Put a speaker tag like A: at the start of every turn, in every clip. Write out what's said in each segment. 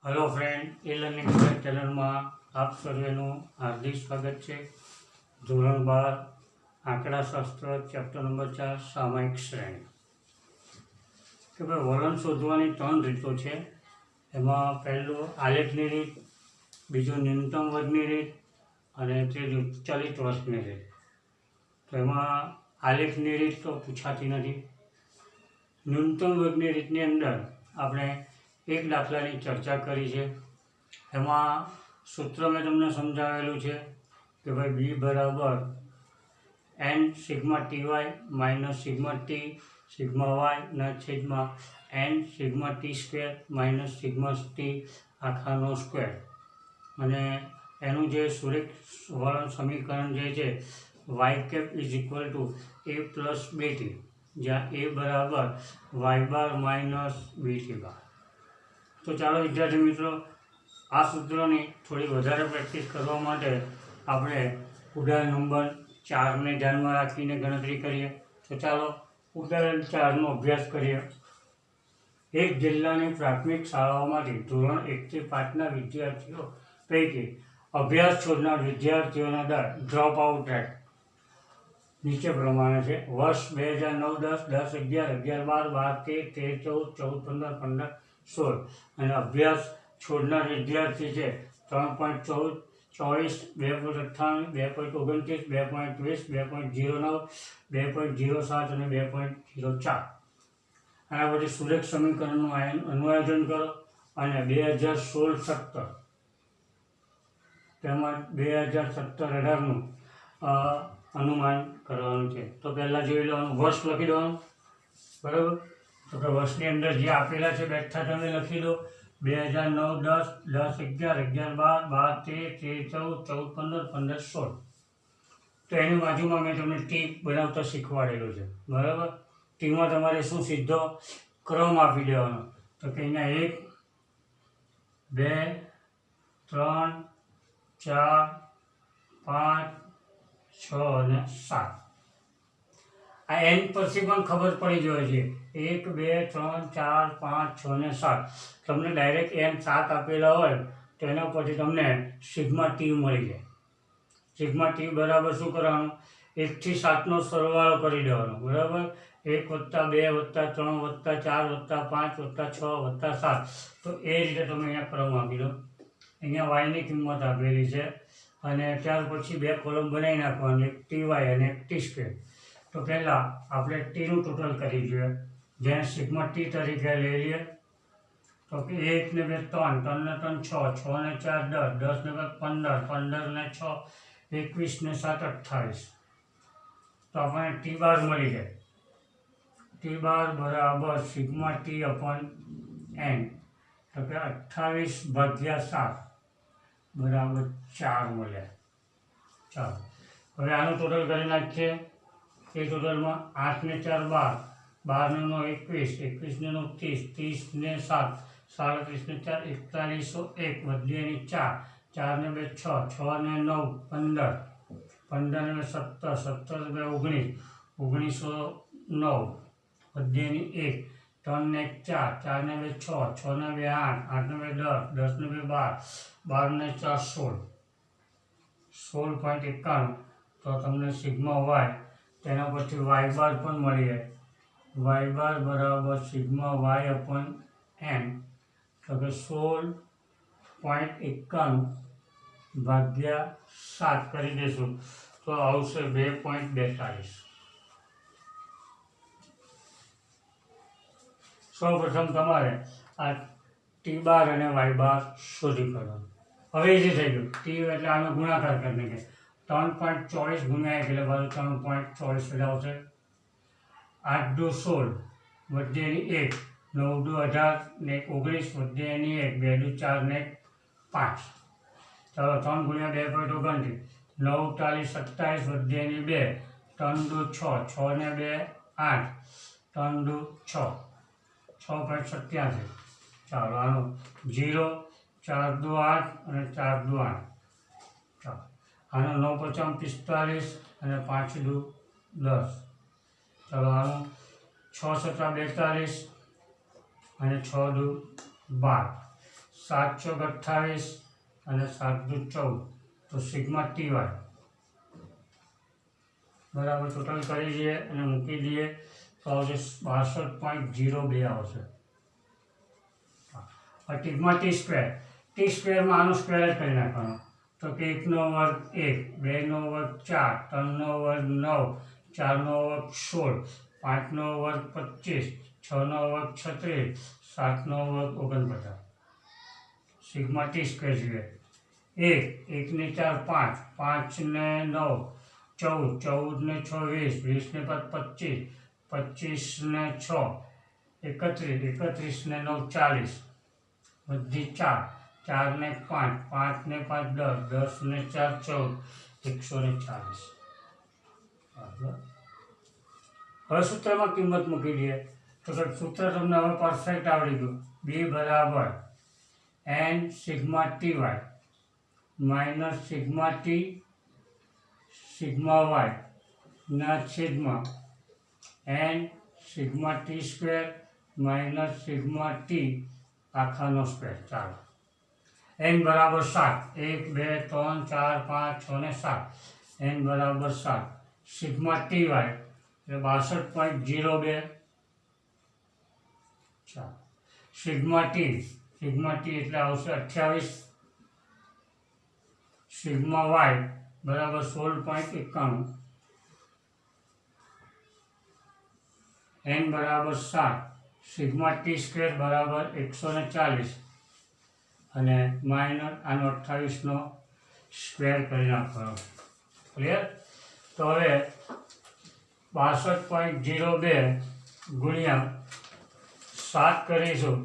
A: Hello friend, e learning channel में आप सर्वेનું हार्दिक स्वागत है। ધોરણ 12 આંકડાશાસ્ત્ર ચેપ્ટર નંબર 4 સામયિક શ્રેણી કે ભાઈ વલણ શોધવાની 3 રીતો છે। એમાં પહેલું આલેખની રીત, બીજું ન્યૂનતમ વર્ગની રીત અને ત્રીજું ચલિત વર્ષની રીત। તો એમાં આલેખની રીત તો પૂછાતી નથી। ન્યૂનતમ વર્ગની રીતની અંદર આપણે एक दाखलानी चर्चा करी है। एमां सूत्र में तमने समझावेलुं छे कि भाई बी बराबर n sigma t y minus sigma t sigma y ना छेदमां n sigma t square minus sigma t आखानो स्क्वेर अने एनुं जे सुरेख वलन समीकरण जे छे y cap is equal to a plus b t, ज्यां ए बराबर y bar minus b t bar. तो चलो विद्यार्थी मित्रों, आ सूत्रों की थोड़ी वधारे प्रेक्टिस करवा माटे आपणे उदाहरण नंबर 4 ने ध्यान में राखीने गणतरी करिए। तो चलो उदाहरण 4 नो अभ्यास करिए। एक जिल्लानी प्राथमिक शाळाओमांथी धोरण 1 થી 5 ना विद्यार्थीओ पैकी अभ्यास छोड़नार विद्यार्थीओना दर ड्रॉप आउट रेट नीचे प्रमाणे छे। वर्ष 2009-10, 10-11, 11-12, 12-13, 13-14, 15-15, 16 અને અભ્યાસ છોડનાર વિદ્યાર્થી છે 3.14, 24, 2.98, 2.29, 2.20, 2.09, 2.07 અને 2.04। આના પછી સુરેખ સમીકરણનું અન્વયન કરો અને 2016-17 તેમજ 2017-18નું अनुमान करवानुं छे। तो पहला जोई लेवानुं, वर्ष लखी देवानुं, बराबर। तो कि वर्षनी अंदर जे आपेला छे बेठा तमे लखी दो। 2009-10, 10-11, 11-12, 12-13, 13-14, 15, 15-16। तो एनी बाजुमां मैं तमने टी बनावता शीखवाडेलुं छे, बराबर। टीमां तमारे शुं सीधो क्रम आपी देवानो। तो कि अहींया 1, 2, 3, 4, 5, 6 અને 7। आ एन परथी पण खबर पड़ी जाए छे 1, 2, 3, 4, 5, 6 ने 7। तमने डायरेक्ट एन 7 आपेला होय तो एना परथी तमने सिग्मा टी मळी जाय। सिग्मा टी बराबर शुं करवानुं, 1 થી 7 नो सरवाळो करी देवानो, बराबर। 1 + 2 + 3 + 4 + 5 + 6 + 7। तो ए रीते तमे अहींया क्रम आपी दो। अहींया वाय नी किंमत आपेली छे અને ત્યાર પછી બે કોલમ બનાવી નાખવાની, એક ટી વાય અને એક ટી સ્ક્વેર। તો પહેલાં આપણે ટીનું ટોટલ કરી જોઈએ, જેને સિગ્મા ટી તરીકે લઈ લઈએ। તો કે 1 ને 2 3, 3 ને 3 6, 6 ને 4 10, 10 ને 2 15, 15 ને 6 21 ને 7 28। તો આપણને ટી બાર મળી જાય। ટી બાર બરાબર સિગ્મા ટી અપોન એન, તો કે 28/7 बराबर 4 મળે। ચાલો હવે આનું ટોટલ કરી નાખીએ। એ ટોટલમાં 8 ને 4 12, 12 ને 9 21, 21 ને 9 30, 30 ને 7 37 ને 4 4101 વધ્યા ની 4, 4 ને 2 6, 6 ને 9 15, 15 ને 17, 17 ને 19, 1909 વધ્યા ની 1, 3 ने 4, 4 ने 2 6, 6 ने 2 8, 8 ने 2 10, 10 ने 2 12, 12 ने 4 16, 16.51। तो तमने सिग्मा वाय तेना परथी वाय बार पण मळी जाय। वाय बार बराबर सिग्मा वाय अपॉन एन, तो कि 16.51/7 करी देशुं तो आवशे 2.42। સૌપ્રથમ તમારે આ ટી બાર અને વાય બાર શોધી કાઢવાનું। હવે જે થઈ ગયું ટી એટલે આનો ગુણાકાર કરી નાખીએ। 3.24 ગુણ્યા 1 એટલે બાજુ 3.24 એટલે આવશે 8 દુ 16 વધ્યાની 1, 9 દુ 18 ને 19 વધ્યાની 1, 2 દુ 4 ને 5। ચાલો 3 ગુણ્યા 2.29, 9 40 27 વધ્યાની 2, 3 દુ 6, 6 ને 2 8, 3 દુ 6, 6.87। ચાલો આનો 0, 4 દુ 8 અને 4 દુ 8। ચાલો આનો 9 × 45 અને 5 દુ 10। ચાલો આનો 6 × 7 42 અને 6 દુ 12। 7 ચોક 28 અને 7 દુ 14, તો સિગ્મા ટી વાય બરાબર ટોટલ કરી દઈએ અને મૂકી દઈએ તો આવશે 62.02 આવશે. સિગ્મા ટી સ્ક્વેરમાં આનો સ્ક્વેર જ કરી નાખવાનો, તો કે 1નો વર્ગ 1, 2નો વર્ગ 4, 3નો વર્ગ 9, 4નો વર્ગ 16, 5નો વર્ગ 25, 6નો વર્ગ 36, 7નો વર્ગ 49. સિગ્મા ટી સ્ક્વેર જોઈએ 1 ને 4 5, 5 ને 9 14, 14 ને 6 20, 20 ને 5 25, 25 ને 6 31, 31 ને 9 40, બધી 4, 4 ને 5, 5 ને 5 10, 10 ને 4 14, 140. હવે સૂત્રમાં કિંમત મૂકી દઈએ તો સૂત્ર તમને હવે પરફેક્ટ આવડી ગયું. B બરાબર n sigma t y minus sigma t sigma y ના છેદમાં n sigma t square minus sigma t આખાનો સ્ક્વેર. ચાલો n બરાબર 7, 1 2 3 4 5 6 ને 7, n બરાબર 7. સિગ્મા ટી વાય એટલે 62.02. ચાલો સિગ્મા ટી એટલે આવશે 28. સિગ્મા વાય બરાબર 16.91, n બરાબર 7, સિગ્મા ટી સ્ક્વેર બરાબર 140 અને માઇનસ આનો 28નો સ્ક્વેર કરી નાખવાનો. ક્લિયર? તો હવે 62.02 ગુણ્યા 7 કરીશું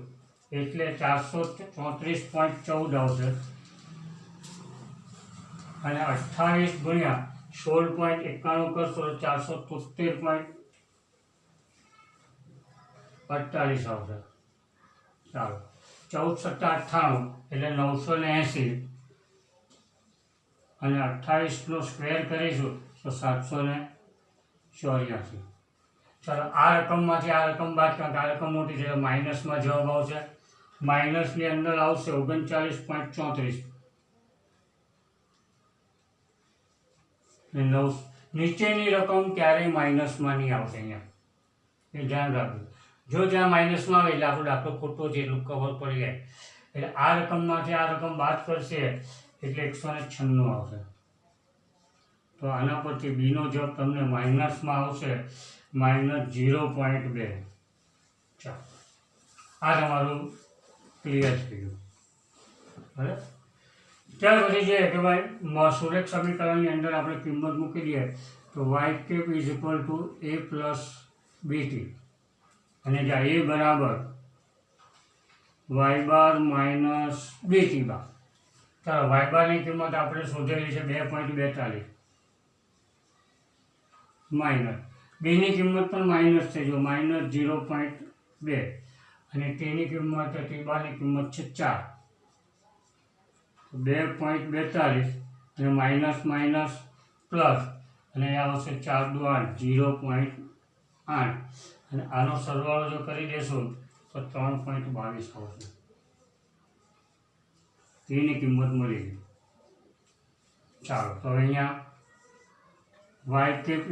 A: એટલે 434.14 આવશે અને 28 ગુણ્યા 16.91 કરશો તો 473.48 આવશે. ચાલો 14 × 7 = 98 એટલે 980 અને 28નો સ્ક્વેર કરીશું તો 784. ચાલો આ રકમમાંથી આ રકમ બાદ, કારણ કે આ રકમ મોટી છે, માઇનસમાં જવાબ આવશે. માઇનસની અંદર આવશે 39.34 ને 9. નીચેની રકમ ક્યારેય માઇનસમાં નહીં આવશે. અહીંયા એ ધ્યાન રાખજો. જો જ્યાં માઇનસમાં આવે એટલે આપણો દાખલો ખોટો છે એટલું ખબર પડી જાય. એટલે આ રકમમાંથી આ રકમ બાદ કરશે એટલે 196 આવશે. તો આના પરથી બીનો જવાબ તમને માઇનસમાં આવશે -0.2. ચાલો આ તમારું ક્લિયર થઈ ગયું. બરાબર. ત્યાર પછી છે કે ભાઈ સુરેખ સમીકરણની અંદર આપણે કિંમત મૂકી દઈએ તો y કેપ = a + bt અને જ્યાં a બરાબર y બાર માઇનસ bt બાર. ચાલો y બારની કિંમત આપણે શોધેલી છે 2.42 માઇનસ બીની કિંમત પણ માઇનસ છે, જો -0.2 અને તેની કિંમત t બારની કિંમત છે 4. 2.42 અને માઇનસ માઇનસ પ્લસ અને એ આવશે 4 દુ 8 0.8 અને આનો સરવાળો જો કરી દેશું તો 3.22 આવશે. તેની કિંમત મળી ગઈ. ચાલો તો અહીંયા y કેપ =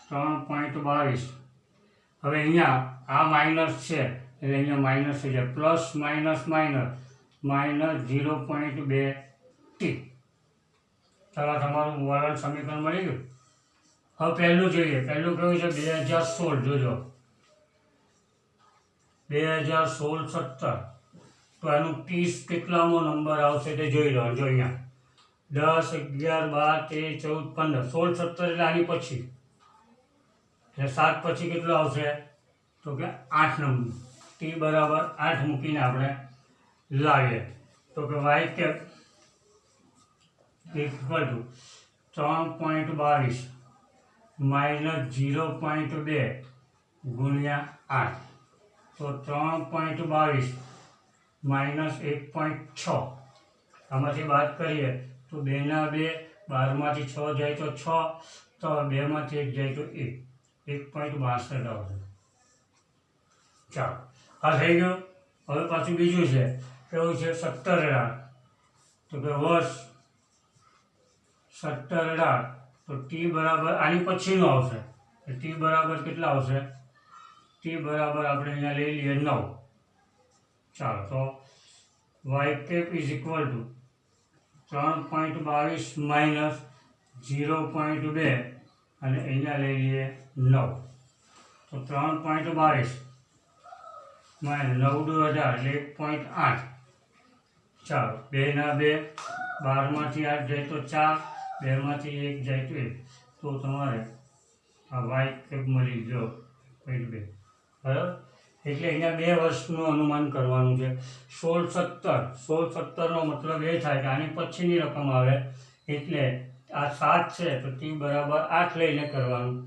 A: 3.22. હવે અહીંયા આ માઇનસ છે એટલે અહીંયા માઇનસ થઈ જાય, પ્લસ માઇનસ માઇનસ -0.2 t. ચાલો તમારું વલણ સમીકરણ મળી ગયું. હવે પહેલું જોઈએ. પહેલું કયું છે 2016. જોજો 2016 17 તો એનું 30 કેટલામો નંબર આવશે તે જોઈ લો. જો અહીંયા 10 11 12 13 14 15 16 17 એટલે આની પછી એટલે 7 પછી કેટલો આવશે તો કે 8 નંબર. t બરાબર 8 મૂકીને આપણે લાવીએ તો કે y કેપ = 3.22 -0.2 ગુણ્યા 8 તો 3.22 -1.6. આમાંથી બાદ કરીએ તો 2 ના 2, 12માંથી 6 જાય તો 6, તો 2માંથી 1 જાય તો 1, 1.62 આવશે. ચાલો આ થઈ ગયું. હવે પાછું બીજું છે કેવું છે 17 તો કે વર્ષ 17 તો ટી બરાબર આની પછીનું આવશે ટી બરાબર કેટલા આવશે ટી બરાબર આપણે અહીંયા લઈ લઈએ 9 ચાલો તો y cap is equal to 3.22 minus 0.2 અને અહીંયા લઈ લઈએ 9 તો 3.22 માઇનસ 9 દુ 18 એટલે 1.8 ચાલો 2 ના 2 12માંથી 8 જાય તો 4 2માંથી 1 જાય તો 1 તો તમારે આ વાય કેપ મળી ગયો 0.2 બરાબર એટલે અહીંયા 2 વર્ષનું અનુમાન કરવાનું છે 16 નો મતલબ એ થાય કે આની પછીની રકમ આવે એટલે આ 7 છે તો ટી બરાબર 8 લઈને કરવાનું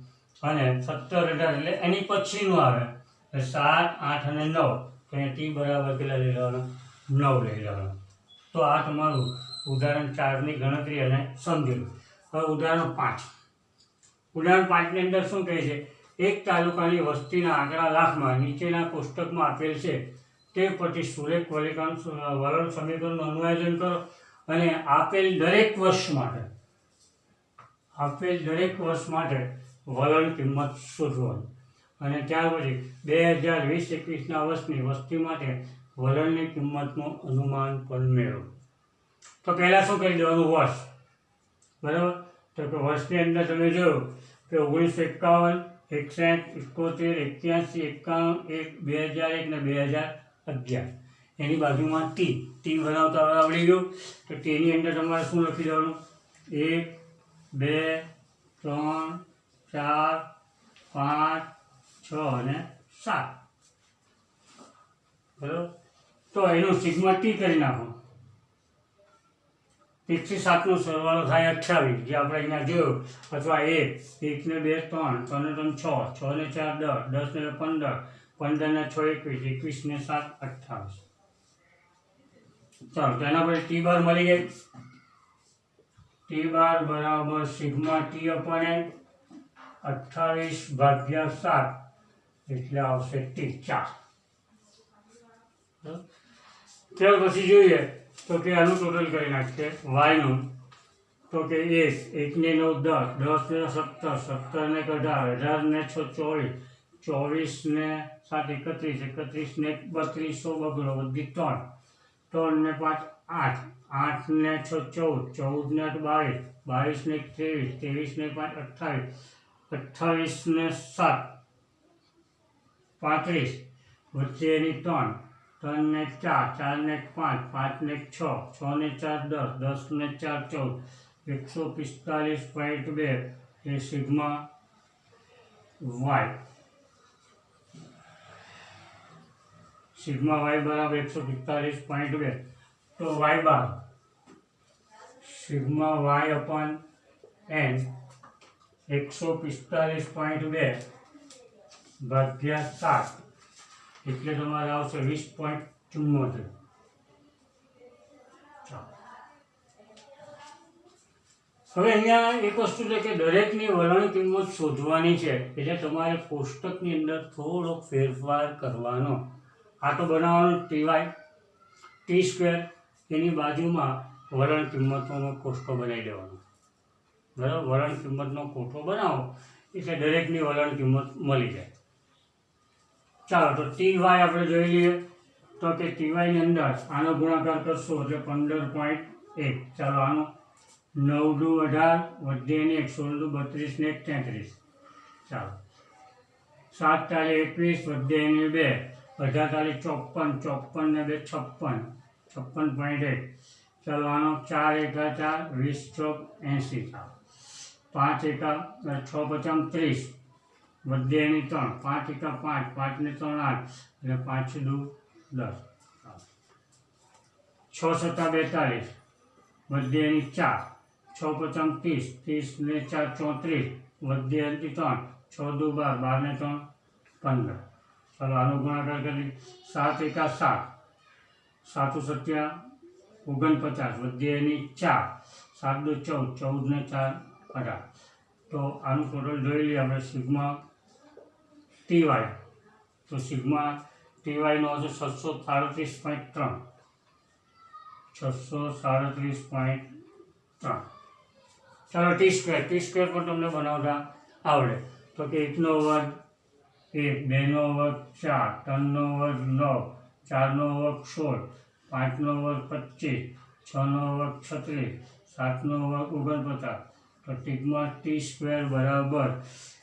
A: અને 17 એટલે એની પછીનું આવે એટલે 7 8 અને 9 તો અહીંયા ટી બરાબર કેટલા લઈ લેવાના 9 લઈ લેવાના તો આ તમારું ઉદાહરણ 4ની ગણતરી અને સમજેલું હવે ઉદાહરણ 5 ઉદાહરણ 5ની અંદર શું કહે છે એક તાલુકાની વસ્તીના આંકડા લાખમાં નીચેના કોષ્ટકમાં આપેલ છે તે પરથી સુરેખ વલણ સમીકરણનું અનુવાદન કરો અને આપેલ દરેક વર્ષ માટે વલણ કિંમત શોધવાની અને ત્યાર પછી 2020-21ના વર્ષની વસ્તી માટે વલણની કિંમતનું અનુમાન પણ મેળવો તો પહેલાં શું કરી દેવાનું વર્ષ બરાબર તો કે વર્ષની અંદર તમે જોયું કે 1951 61 71 81 91 2001 ને 2011 એની બાજુમાં ટી બનાવતા આવડી ગયું તો ટીની અંદર તમારે શું લખી દેવાનું 1 2 3 4 5 6 અને 7 બરાબર તો એનું સિગ્મા ટી કરી નાખો 1 થી 7 નો સરવાળો થાય 28 જે આપણે અહીંયા જોયું અથવા 1 1 ને 2 3 3 ને 3 6 6 ને 4 10 10 ને 15 15 ને 6 21 21 ને 7 28 ચાલો તેના પછી ટી બાર મળી ગઈ ટી બાર બરાબર સિગ્મા ટી અપોન એન 28 ભાગ્યા 7 એટલે આવશે ટી 4 ત્યાર પછી જોઈએ તો કે આનું ટોટલ કરી નાખીએ વાયનું તો કે 1 ને 9 10 10 ને 17 17 ને 18 18 ને 6 24 24 ને 7 31 31 ને 32 બગડો બધી 3 3 ને 5 8 8 ને 6 14 14 ને 8 22 22 ને 23 23 ને 5 28 28 ને 7 35 વચ્ચે એની 3 3 ને 4 4 ને 5 5 ને 6 6 ને 4 10 10 ને 4 14 145.2 એ સિગ્મા વાય બરાબર 145.2 તો વાય બાર સિગ્મા વાય અપોન એન 145.2 ભાગ્યા 7 એટલે તમારે આવશે 20.74 હવે અહીંયા એક વસ્તુ છે કે દરેકની વલણ કિંમત શોધવાની છે એટલે તમારે કોષ્ટકની અંદર થોડોક ફેરફાર કરવાનો આ તો બનાવવાનું ટીવાય ટી સ્ક્વેર એની બાજુમાં વલણ કિંમતોનો કોષ્ટક બનાવી દેવાનો બરાબર વલણ કિંમતનો કોષ્ટક બનાવો એટલે દરેકની વલણ કિંમત મળી જાય ચાલો તો ટી વાય આપણે જોઈ લઈએ તો કે ટી વાયની અંદર આનો ગુણાકાર કરશો એટલે 15.1 ચાલો આનો 9 દુ 18 વધે ને 16 દુ 32 ને 33 ચાલો 7 તાલી 21 વધે ને 2 18 તાલી 54 54 ને 2 56 56.1 ચાલો આનો 4 એકા 4 20 80 ચાલો 5 એકા 6 50 30 વધે એની 3 5 એકા 5 5 ને 3 8 એટલે 5 દુ 10 6 સત્તા 42 વધે એની 4 6 50 30 30 ને 4 34 વધે એની 3 6 દુ 12 12 ને 3 15 ચાલો આનો ગુણાકાર કરી 7 એકા 7 7 સત્યા 49 વધે એની 4 7 દુ 14 14 ને 4 18 તો આનું ટોટલ જોઈ લઈએ આપણે સિગ્મા ટી વાય તો સિગ્મા ટીવાયનો આવશે 637.3, 637.3. ચાલો ટી સ્ક્વેર પણ તમને બનાવતા આવડે. તો કે 1 નો વર્ગ 1, 2 નો વર્ગ 4, 3 નો વર્ગ 9, 4 નો વર્ગ 16, 5 નો વર્ગ 25, 6 નો વર્ગ 36, 7 નો વર્ગ 49. તો ટીકમાં ટી સ્ક્વેર બરાબર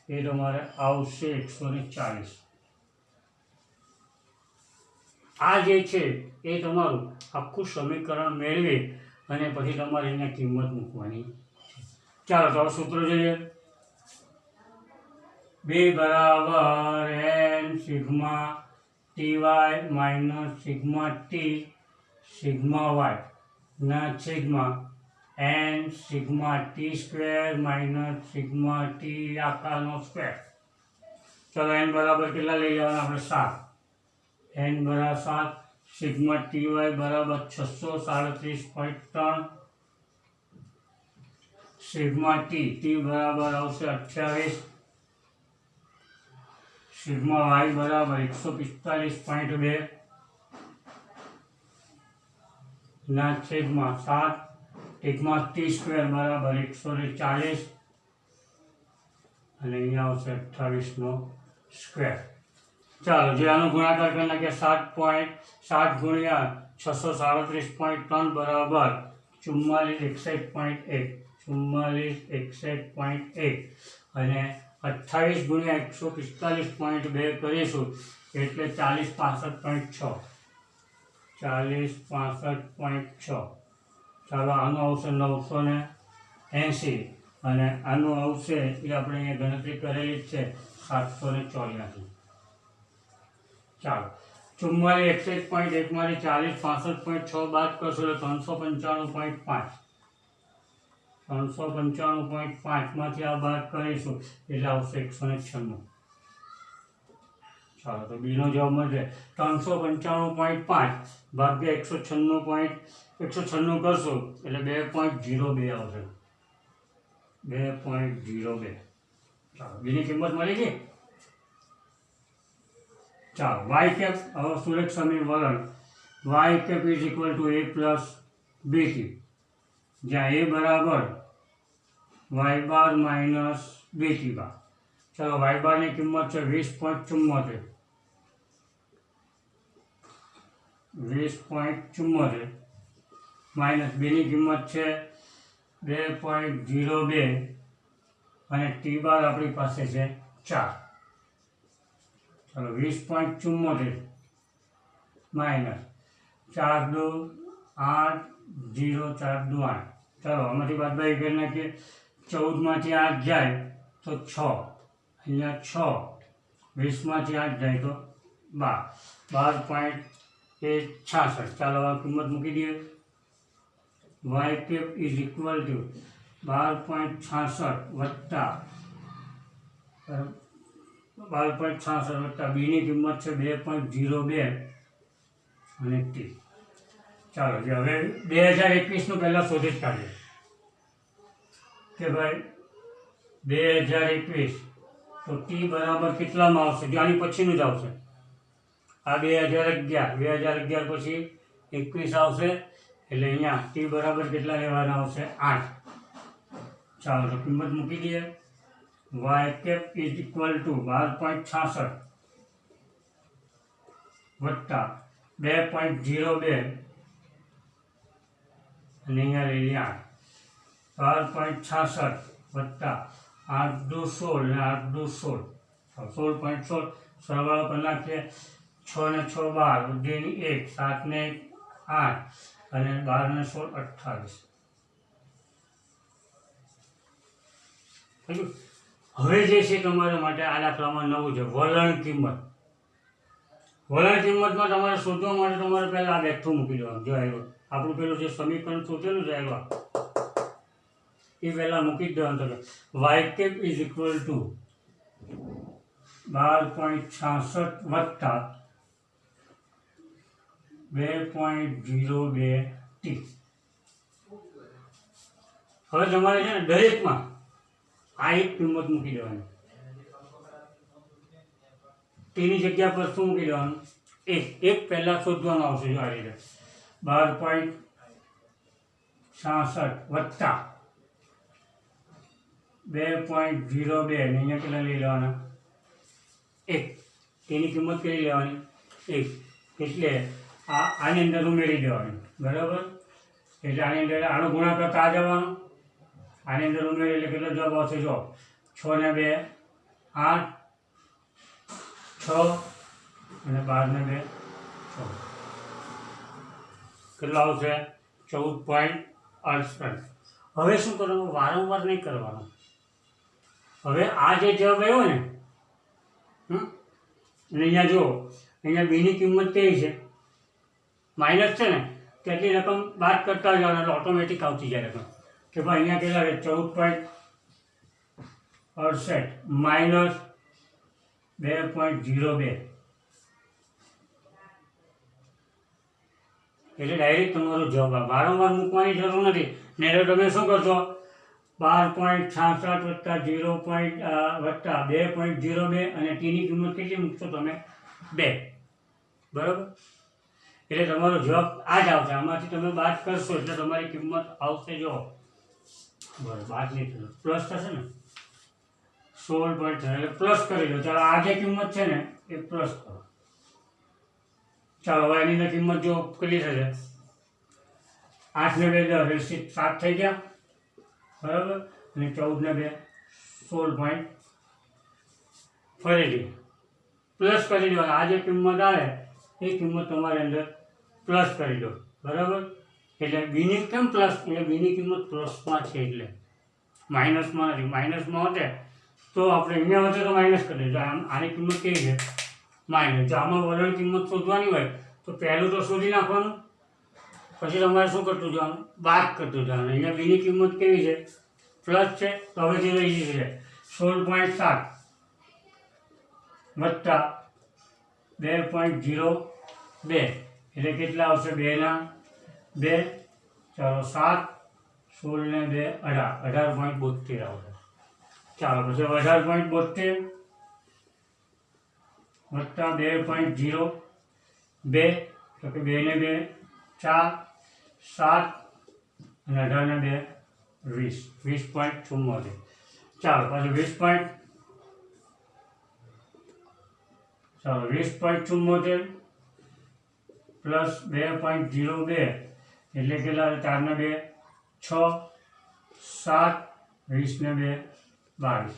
A: એ તમારે આવશે 140. આ જે છે એ તમારું આખું સમીકરણ મેળવી અને પછી તમારે અહીંયા કિંમત મૂકવાની. ચાલો તો સૂત્ર જોઈએ. B બરાબર n sigma t y minus sigma t sigma y ના છેદમાં n sigma t square minus sigma t આખાનો સ્ક્વેર. ચલો n બરાબર કેટલા લઈ જવાના આપણે? 7. n બરાબર 7. સિગ્મા ટીવાય બરાબર 637.3. સિગ્મા ટી બરાબર આવશે 28. સિગ્મા વાય બરાબર 145.2 ના છેદમાં 7. સિગ્મા ટી સ્ક્વેર બરાબર 140 અને અહીંયા આવશે 28 નો સ્ક્વેર. ચાલો જે આનો ગુણાકાર કરી નાખીએ. 7 ગુણ્યા 637.3 બરાબર 4461.1 અને 28 ગુણ્યા 145.2 કરીશું એટલે 4065.6. 4065.6. ચાલો આનું આવશે 980 અને આનું આવશે એ આપણે અહીંયા ગણતરી કરેલી જ છે 784. ચાલો 44 61.1 માંથી 4065.6 બાદ કરશો એટલે 395.5. 395.5 માંથી આ બાદ કરીશું એટલે આવશે 196. ચાલો તો બીનો જવાબ મળશે 395.5 ભાગ્યા 196 કરશો એટલે 2.02 આવશે. 2.02. ચાલો બીની કિંમત મળી ગઈ. ચાલો વાય કેપ હવે સુરેખ સમીકરણ y cap is equal to a plus b t, જ્યાં a બરાબર y bar minus b t bar. ચાલો વાય બારની કિંમત છે 20.74. 20.74 માઇનસ બીની કિંમત છે 2.02 અને ટી બાર આપણી પાસે છે 4. ચાલો 20.74 માઇનસ 4 2 8 0 4 2 8. ચાલો આમાંથી બાદબાકી કરી નાખીએ. 14 માંથી 8 જાય તો 6, અહીંયા 6. 20 માંથી 8 જાય તો 12. 12.66. ચાલો આ કિંમત મૂકી દઈએ. Y cap is equal to 12.66 વત્તા 12.66 વત્તા બીની કિંમત છે 2.02 અને ટી. ચાલો જે હવે 2021 પહેલાં શોધી જ કાઢીએ કે ભાઈ 2021 તો ટી બરાબર કેટલામાં આવશે? જો આની પછીનું જ આવશે. આ 2011 પછી 21 આવશે એટલે અહીંયા ટી બરાબર કેટલા લેવાના આવશે? 8. ચાલો તો કિંમત મૂકી દઈએ. Y cap is equal to 12.66 વત્તા 2.02 અને અહીંયા લઈ લઈએ 8. 12.66 વત્તા 8 દુ 16 અને 8 દુ 16. 16.16 સરવાળો કરી નાખીએ. 6 ને 6 12, 2 ને 1, 7 ને 8 અને 12 ને 16 28. હવે જે છે તમારા માટે આ દાખલામાં નવું છે વલણ કિંમત. વલણ કિંમતમાં તમારે શોધવા માટે તમારે પહેલાં આ બેઠું મૂકી દેવાનું. જો આવ્યો આપણું પેલું જે સમીકરણ શોધેલું છે આવ્યા એ પહેલાં મૂકી જ દેવાનું. તો y cap is equal to 12.66 વત્તા 2.02 ટી. હવે તમારે છે ને દરેકમાં આ એક કિંમત મૂકી દેવાની. ટીની જગ્યા પર શું મૂકી દેવાનું? એક પહેલાં શોધવાનું આવશે જો આ રીતે 12.66 વત્તા 2.02 અને અહીંયા કેટલા લઈ લેવાના 1 તેની કિંમત કેટલી લેવાની 1 એટલે આની અંદર ઉમેરી દેવાની બરાબર એટલે આની અંદર આનો ગુણાકાર તો આ જવાનો આની અંદર ઉમેરી એટલે કેટલો જવાબ આવશે જો 6 ને 2 8 6 અને 12 ને 2 14 કેટલો આવશે 14.68 હવે શું કરવાનું વારંવાર નહીં કરવાનું હવે આ જે જવાબ આવ્યો ને અને અહીંયા જો અહીંયા બીની કિંમત કેવી છે માઇનસ છે ને તેટલી રકમ બાદ કરતા જવાનું એટલે ઓટોમેટિક આવતી જાય રકમ કે ભાઈ અહીંયા કેટલા છે 14.68 માઇનસ 2.02 એટલે ડાયરેક્ટ તમારો જવાબ આવે વારંવાર મૂકવાની જરૂર નથી નહીં તો તમે શું કરશો 12.66 વત્તા 2.02 અને ટીની કિંમત કેટલી મૂકશો તમે 2 બરાબર એટલે તમારો જવાબ આ જ આવશે આમાંથી તમે બાદ કરશો એટલે તમારી કિંમત આવશે જો બરાબર બાદ નહીં થશે પ્લસ થશે ને 16 એટલે પ્લસ કરી દો ચાલો આ જે કિંમત છે ને એ પ્લસ કરો ચાલો હવે એની અંદર કિંમત જો કેટલી થશે 8 ને 2 10 7 થઈ ગયા બરાબર અને 14 ને 2 16 ફરીથી પ્લસ કરી દો આ જે કિંમત આવે એ કિંમત તમારી અંદર પ્લસ કરી દો બરાબર એટલે બીની કેમ પ્લસ એટલે બીની કિંમત પ્લસમાં છે એટલે માઇનસમાં નથી માઇનસમાં હોતે તો આપણે અહીંયા હોતે તો માઇનસ કરી દઈશું આની કિંમત કેવી છે માઇનસ જો આમાં વલણ કિંમત શોધવાની હોય તો પહેલું તો શોધી નાખવાનું પછી તમારે શું કરતું જવાનું બાદ કરતું જવાનું અહીંયા બીની કિંમત કેવી છે પ્લસ છે તો હવે જે રહી છે 16.7 વત્તા 2.02 એટલે કેટલા આવશે 2 ના 2 ચાલો 7 16 ને 2 18.72 આવશે ચાલો પછી 18.72 વત્તા 2.02 તો કે 2 ને 2 4 7 અને 18 ને 2 20 ચાલો પાછું 20.74 પ્લસ 2.02 એટલે કેટલા 4 ને 2 6 7 20 ને 2 22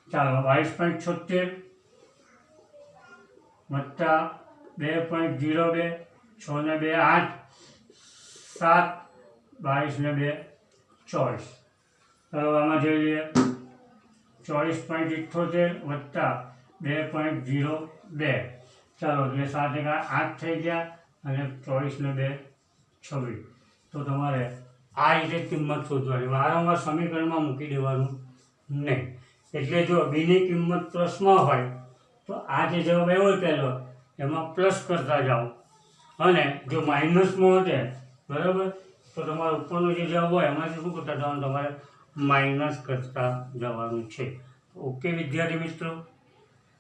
A: ચાલો 22.76 વત્તા 2.02 6 ને 2 8 7 22 ને 2 24 ચાલો આમાં જોઈ લઈએ 24.78 વત્તા 2.02 ચાલો એટલે 7 × 8 થઈ ગયા અને 24 ને 2 26 તો તમારે આ રીતે કિંમત શોધવાની વારંવાર સમીકરણમાં મૂકી દેવાનું નહીં એટલે જો બીની કિંમત પ્લસમાં હોય તો આ જે જવાબ આવ્યો પહેલો એમાં પ્લસ કરતા જાઓ અને જો માઇનસમાં હોતે બરાબર તો તમારો ઉપરનો જે જવાબ હોય એમાંથી શું કરતા જવાનું તમારે માઇનસ કરતા જવાનું છે ઓકે વિદ્યાર્થી મિત્રો